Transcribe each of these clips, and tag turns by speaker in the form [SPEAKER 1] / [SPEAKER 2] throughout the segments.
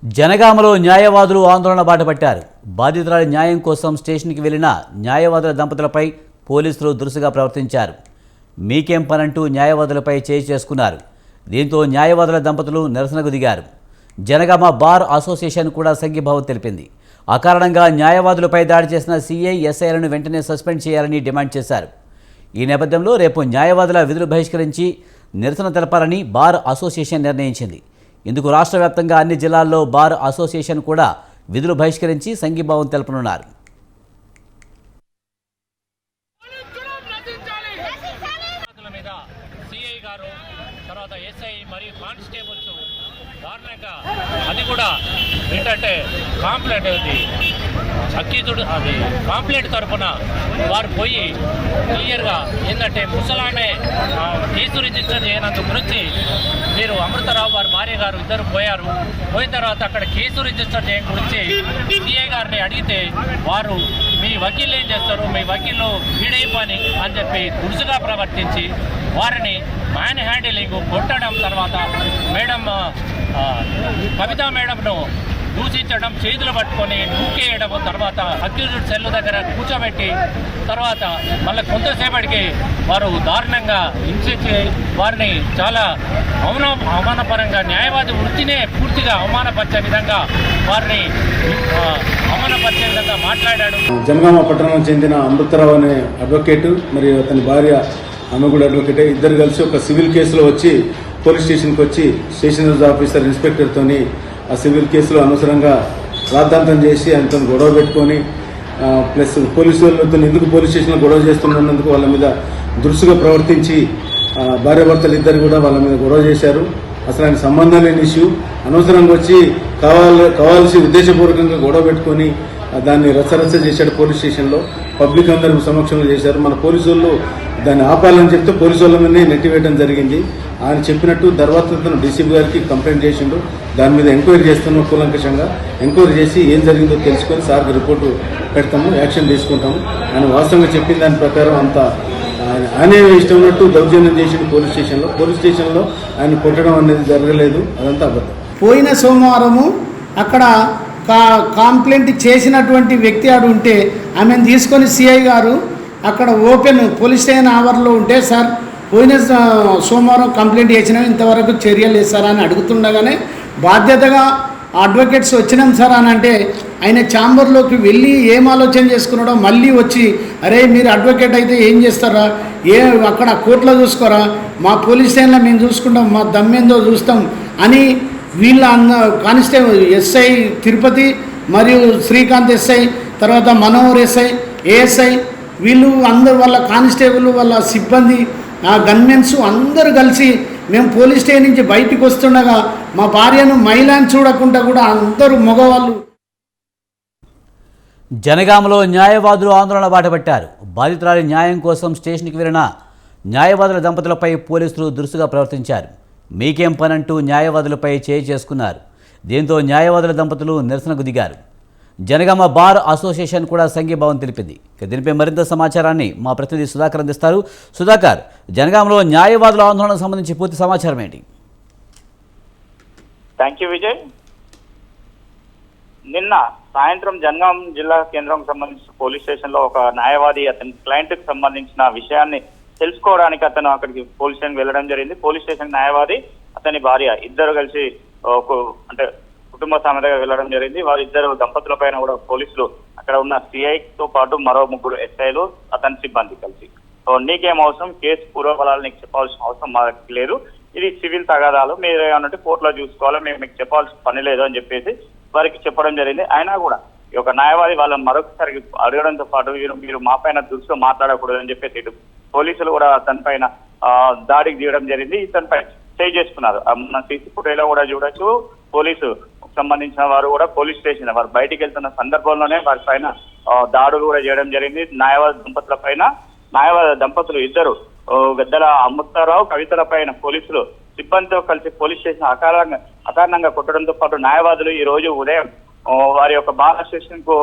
[SPEAKER 1] జనగామలో న్యాయవాదులు ఆందోళన బాటపట్టారు. బాధితురాలి న్యాయం కోసం స్టేషన్కి వెళ్లిన న్యాయవాదుల దంపతులపై పోలీసులు దురుసుగా ప్రవర్తించారు. మీకేం పనంటూ న్యాయవాదులపై చేయి చేసుకున్నారు. దీంతో న్యాయవాదుల దంపతులు నిరసనకు దిగారు. జనగామ బార్ అసోసియేషన్ కూడా సంఘీభావం తెలిపింది. అకారణంగా న్యాయవాదులపై దాడి చేసిన సిఐ, ఎస్ఐలను వెంటనే సస్పెండ్ చేయాలని డిమాండ్ చేశారు. ఈ నేపథ్యంలో రేపు న్యాయవాదుల విధులు బహిష్కరించి నిరసన తెలపాలని బార్ అసోసియేషన్ నిర్ణయించింది. ఇందుకు రాష్ట్ర వ్యాప్తంగా అన్ని జిల్లాల్లో బార్ అసోసియేషన్ కూడా విధులు బహిష్కరించి సంఘీభావం తెలపనున్నారు.
[SPEAKER 2] అది కూడా ఏంటంటే కాంప్లైంట్ అక్యూజుడు అది కాంప్లైంట్ తరఫున వారు పోయి క్లియర్గా ఏంటంటే ముసలామే కేసు రిజిస్టర్ చేయనందు గురించి మీరు అమృతరావు వారి భార్య గారు ఇద్దరు పోయిన తర్వాత అక్కడ కేసు రిజిస్టర్ చేయడం గురించి సిఐ గారిని అడిగితే వారు మీ వకీలు ఏం చేస్తారు, మీ వకీలు వీడే పని అని చెప్పి దురుసుగా ప్రవర్తించి వారిని మ్యాన్ హ్యాండిలింగ్ కొట్టడం, తర్వాత మేడం కవిత మేడంను దూషించడం, చేతులు పట్టుకొని నూకేయడం, తర్వాత అక్యూజ్డ్ సెల్ దగ్గర కూర్చోబెట్టి తర్వాత మళ్ళీ కొంతసేపటికి వారు దారుణంగా హింసించి వారిని చాలా అవమానపరంగా న్యాయవాది వృత్తినే పూర్తిగా అవమానపరిచే విధంగా వారిని అవమానపరిచే విధంగా మాట్లాడాడు.
[SPEAKER 3] జనగామ పట్టణం చెందిన అమృతరావు అనే అడ్వకేటు మరియు అతని భార్య ఆమె కూడా అడ్వకేటే, ఇద్దరు కలిసి ఒక సివిల్ కేసులో వచ్చి పోలీస్ స్టేషన్కి వచ్చి స్టేషన్ ఆఫీసర్ ఇన్స్పెక్టర్తోని ఆ సివిల్ కేసులో అనవసరంగా రాద్ధాంతం చేసి ఆయనతో గొడవ పెట్టుకొని ప్లస్ పోలీసు వాళ్ళతో ఎందుకు పోలీస్ స్టేషన్లో గొడవ చేస్తున్నందుకు వాళ్ళ మీద దురుసుగా ప్రవర్తించి భార్యాభర్తలు ఇద్దరు కూడా వాళ్ళ మీద గొడవ చేశారు. అసలు ఆయన సంబంధం లేని ఇష్యూ అనవసరంగా వచ్చి కావాల్సి ఉద్దేశపూర్వకంగా గొడవ పెట్టుకొని దాన్ని రచ్చరచ్చ చేశాడు. పోలీస్ స్టేషన్లో పబ్లిక్ అందరూ సమక్షంలో చేశారు. మన పోలీసు వాళ్ళు దాన్ని ఆపాలని చెప్తే పోలీసు వాళ్ళ మీదనే నెట్టివేయడం జరిగింది. ఆయన చెప్పినట్టు తర్వాత తను డీసీపీ గారికి కంప్లైంట్ చేసిండు. దాని మీద ఎంక్వైరీ చేస్తున్నాం, కూలంకషంగా ఎంక్వైరీ చేసి ఏం జరిగిందో తెలుసుకొని సార్కి రిపోర్టు పెడతాము, యాక్షన్ తీసుకుంటాము. ఆయన వాస్తవంగా చెప్పిన దాని ప్రకారం అంతా ఆయనే ఇష్టం ఉన్నట్టు దౌర్జన్యం చేసిండు. పోలీస్ స్టేషన్లో ఆయన కొట్టడం అనేది జరగలేదు, అదంతా అబద్ధం.
[SPEAKER 4] పోయిన సోమవారము అక్కడ కంప్లైంట్ చేసినటువంటి వ్యక్తి ఆడు ఉంటే ఆమెను తీసుకొని సిఐ గారు అక్కడ ఓపెన్ పోలీస్ స్టేషన్ ఆవర్లో ఉంటే, సార్ పోయిన సోమవారం కంప్లైంట్ చేసినా ఇంతవరకు చర్యలు లేదు సార్ అని అడుగుతుండగానే బాధ్యతగా అడ్వకేట్స్ వచ్చినాం సార్ అని అంటే ఆయన ఛాంబర్లోకి వెళ్ళి ఏం ఆలోచన చేసుకున్నాడో మళ్ళీ వచ్చి, అరే మీరు అడ్వకేట్ అయితే ఏం చేస్తారా, అక్కడ కోర్టులో చూసుకోరా, మా పోలీస్ స్టేషన్లో మేము చూసుకుంటాం, మా దమ్మేందో చూస్తాం అని వీళ్ళ కానిస్టేబుల్ ఎస్ఐ తిరుపతి మరియు శ్రీకాంత్ ఎస్ఐ, తర్వాత మనోహర్ ఎస్ఐ, ఏఎస్ఐ వీళ్ళు అందరు వాళ్ళ కానిస్టేబుల్ వాళ్ళ సిబ్బంది గన్మెన్స్ అందరూ కలిసి మేము పోలీస్ స్టేషన్ నుంచి బయటికి వస్తుండగా మా భార్యను మహిళను చూడకుండా కూడా అందరూ మగవాళ్ళు.
[SPEAKER 1] జనగామలో న్యాయవాదులు ఆందోళన బాటపట్టారు. బాధితురాలి న్యాయం కోసం స్టేషన్కి వెళ్లిన న్యాయవాదుల దంపతులపై పోలీసులు దురుసుగా ప్రవర్తించారు. మీకేం పనంటూ న్యాయవాదులపై చేయి చేసుకున్నారు. దీంతో న్యాయవాదుల దంపతులు నిరసనకు దిగారు. జనగామ బార్ అసోసియేషన్ కూడా సంఘీభావం తెలిపింది. దీనిపై మరింత సమాచారాన్ని మా ప్రతినిధి సుధాకర్ అందిస్తారు. సుధాకర్, జనగామలో న్యాయవాదుల ఆందోళనకు సంబంధించి పూర్తి సమాచారం ఏంటి?
[SPEAKER 5] Thank you Vijay. నిన్న సాయంత్రం జనగాం జిల్లా కేంద్రంకి సంబంధించిన పోలీస్ స్టేషన్ లో ఒక న్యాయవాది అతని క్లయింట్ కి సంబంధించిన విషయాన్ని తెలుసుకోవడానికి అతను అక్కడికి పోలీస్ స్టేషన్ వెళ్ళడం జరిగింది. పోలీస్ స్టేషన్ న్యాయవాది అతని భార్య ఇద్దరు కలిసి అంటే కుటుంబ సమేతంగా వెళ్ళడం జరిగింది. వారిద్దరు దంపతుల పైన కూడా పోలీసులు అక్కడ ఉన్న సిఐతో పాటు మరో 3 ఎస్ఐలు అతని సిబ్బంది కలిసి, నీకేం అవసరం, కేసు పూర్వఫలాలు నీకు చెప్పాల్సిన అవసరం మాకు లేదు, ఇది సివిల్ తగాదాలు, మీరు ఏమన్నట్టు కోర్టులో చూసుకోవాలి, మేము మీకు చెప్పాల్సిన పని లేదు అని చెప్పేసి వారికి చెప్పడం జరిగింది. అయినా కూడా ఈ యొక్క న్యాయవాది వాళ్ళని మరొకసారి అడగడంతో పాటు మీరు మా పైన దురుసుగా మాట్లాడకూడదు అని చెప్పేసి ఇటు పోలీసులు కూడా అతని పైన దాడికి దిగడం జరిగింది. ఇతనిపై చేయి చేసుకున్నారు. మన సీసీ ఫుటేజ్లో కూడా చూడొచ్చు. పోలీసు సంబంధించిన వారు కూడా పోలీస్ స్టేషన్ వారు బయటికి వెళ్తున్న సందర్భంలోనే వారి పైన దాడులు కూడా చేయడం జరిగింది. న్యాయవాద దంపతులు ఇద్దరు గద్దల అమృతరావు, కవితల పైన పోలీసులు సిబ్బందితో కలిసి పోలీస్ స్టేషన్ అకారణంగా కొట్టడంతో పాటు న్యాయవాదులు ఈ రోజు ఉదయం వారి యొక్క బార్ అసోసియేషన్ కు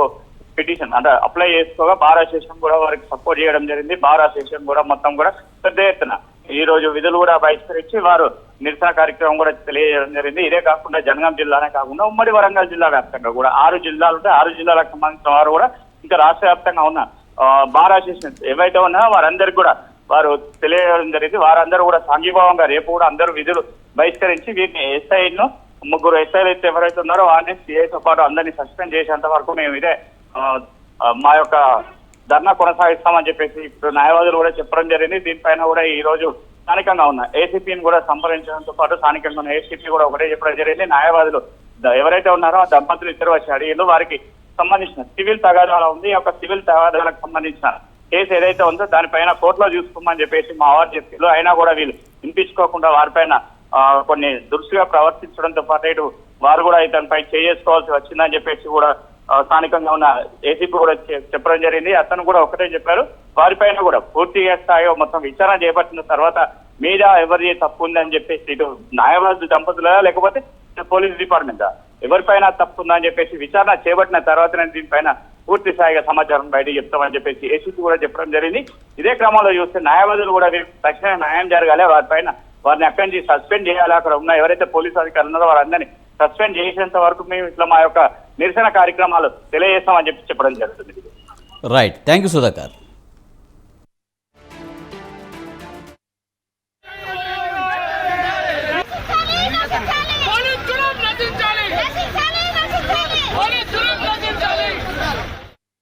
[SPEAKER 5] పిటిషన్ అంటే అప్లై చేసుకోగా బార్ అసోసియేషన్ కూడా వారికి సపోర్ట్ చేయడం జరిగింది. బార్ అసోసియేషన్ కూడా మొత్తం కూడా పెద్ద ఎత్తున ఈ రోజు విధులు కూడా బహిష్కరించి వారు నిరసన కార్యక్రమం కూడా తెలియజేయడం జరిగింది. ఇదే కాకుండా జనగాం జిల్లానే కాకుండా ఉమ్మడి వరంగల్ జిల్లా వ్యాప్తంగా కూడా 6 జిల్లాలు ఉంటే 6 జిల్లాలకు సంబంధించిన వారు కూడా ఇంకా రాష్ట్ర వ్యాప్తంగా ఉన్న బార్ అసోసియేషన్స్ ఏవైతే ఉన్నాయో వారందరికీ కూడా వారు తెలియజేయడం జరిగింది. వారందరూ కూడా సంఘీభావంగా రేపు కూడా అందరూ విధులు బహిష్కరించి వీరిని ఎస్ఐను 3 ఎస్ఐలు అయితే ఎవరైతే ఉన్నారో వారిని సిఐతో పాటు అందరినీ సస్పెండ్ చేసేంత వరకు మేము ఇదే మా యొక్క ధర్నా కొనసాగిస్తామని చెప్పేసి ఇప్పుడు న్యాయవాదులు కూడా చెప్పడం జరిగింది. దీనిపైన కూడా ఈ రోజు స్థానికంగా ఉన్న ఏసీపీని కూడా సంప్రదించడంతో పాటు స్థానికంగా ఉన్న ఏసీపీ కూడా ఒకటే చెప్పడం జరిగింది. న్యాయవాదులు ఎవరైతే ఉన్నారో ఆ దంపతులు ఇద్దరు వచ్చి అడిగిలు వారికి సంబంధించిన సివిల్ తగాదాల ఉంది. ఈ యొక్క సివిల్ తగాదాలకు సంబంధించిన కేసు ఏదైతే ఉందో దానిపైన కోర్టులో చూసుకోమని చెప్పేసి మా వారు చెప్పారు. అయినా కూడా వీళ్ళు వినిపించుకోకుండా వారిపైన కొన్ని దురుసుగా ప్రవర్తించడంతో పాటు ఇటు వారు కూడా ఇతనిపై చేసుకోవాల్సి వచ్చిందని చెప్పేసి కూడా స్థానికంగా ఉన్న ఏసీపీ కూడా చెప్పడం జరిగింది. అతను కూడా ఒకటే చెప్పారు, వారిపైన కూడా పూర్తిగా స్థాయిలో మొత్తం విచారణ చేపట్టిన తర్వాత మీద ఎవరి తప్పు ఉందని చెప్పేసి ఇటు న్యాయవాదులు దంపతులా లేకపోతే పోలీస్ డిపార్ట్మెంటా ఎవరిపైన తప్పు ఉందని చెప్పేసి విచారణ చేపట్టిన తర్వాతనే దీనిపైన పూర్తి స్థాయిగా సమాచారం బయటకు చెప్తామని చెప్పేసి ఏసీపీ కూడా చెప్పడం జరిగింది. ఇదే క్రమంలో చూస్తే న్యాయవాదులు కూడా తక్షణ న్యాయం జరగాలి, వారిని అక్కడి నుంచి సస్పెండ్ చేయాలి. అక్కడ ఉన్న ఎవరైతే పోలీసు అధికారులు ఉన్నారో వారందరినీ సస్పెండ్ చేసేంత వరకు మేము ఇట్లా మా యొక్క నిరసన కార్యక్రమాలు తెలియజేస్తామని చెప్పడం జరుగుతుంది.
[SPEAKER 1] Right, thank you Sudhakar.